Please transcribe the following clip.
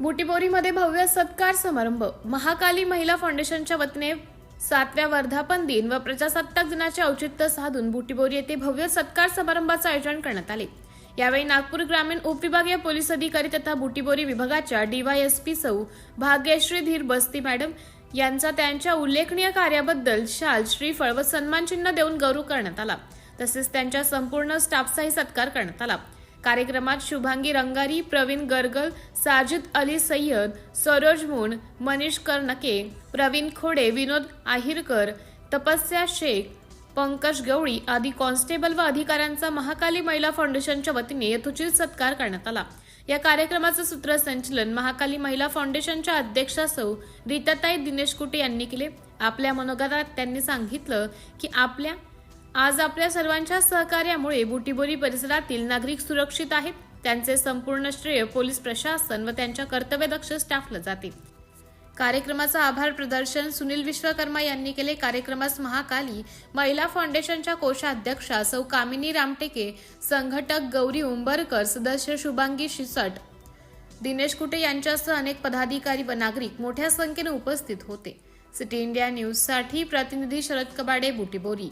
बुटीबोरीमध्ये भव्य सत्कार समारंभ। महाकाली महिला फाउंडेशनच्या वतीने 7व्या वर्धापन दिन व प्रजासत्ताक दिनाचे औचित्य साधून बुटीबोरी येथे भव्य सत्कार समारंभाचे आयोजन करण्यात आले। यावेळी नागपूर ग्रामीण उपविभागीय पोलीस अधिकारी तथा बुटीबोरी विभागाच्या डीवायएसपी सौ भाग्यश्री धीर बस्ती मॅडम यांचा त्यांच्या उल्लेखनीय कार्याबद्दल शाल, श्रीफळ व सन्मानचिन्ह देऊन गौरव करण्यात आला। तसेच त्यांच्या संपूर्ण स्टाफचाही सत्कार करण्यात आला। कार्यक्रमात शुभांगी रंगारी, प्रवीण गरगल, साजिद अली सय्यद, सरोज मुन, मनीष कर्णके, प्रवीण खोडे, विनोद आहिरकर, तपस्या शेख, पंकज गवळी आदी कॉन्स्टेबल व अधिकाऱ्यांचा महाकाली महिला फाउंडेशनच्या वतीने यथोचित सत्कार करण्यात आला। या कार्यक्रमाचे सूत्रसंचालन महाकाली महिला फाउंडेशनच्या अध्यक्षा सौ रीताताई दिनेश कुटे यांनी केले। आपल्या मनोगतात त्यांनी सांगितलं की आज आपल्या सर्वांच्या सहकार्यामुळे बुटीबोरी परिसरातील नागरिक सुरक्षित आहेत। त्यांचे संपूर्ण श्रेय पोलीस प्रशासन व त्यांच्या कर्तव्यदक्ष स्टाफला जाते। कार्यक्रमाचा आभार प्रदर्शन सुनील विश्वकर्मा यांनी केले। कार्यक्रमास महाकाली महिला फाउंडेशनच्या कोषाध्यक्षा सौ कामिनी रामटेके, संघटक गौरी उंबरकर, सदस्य शुभांगी शिसट, दिनेश कुटे यांच्यासह अनेक पदाधिकारी व नागरिक मोठ्या संख्येने उपस्थित होते। सिटी इंडिया न्यूज साठी प्रतिनिधी शरद कबाडे, बुटीबोरी।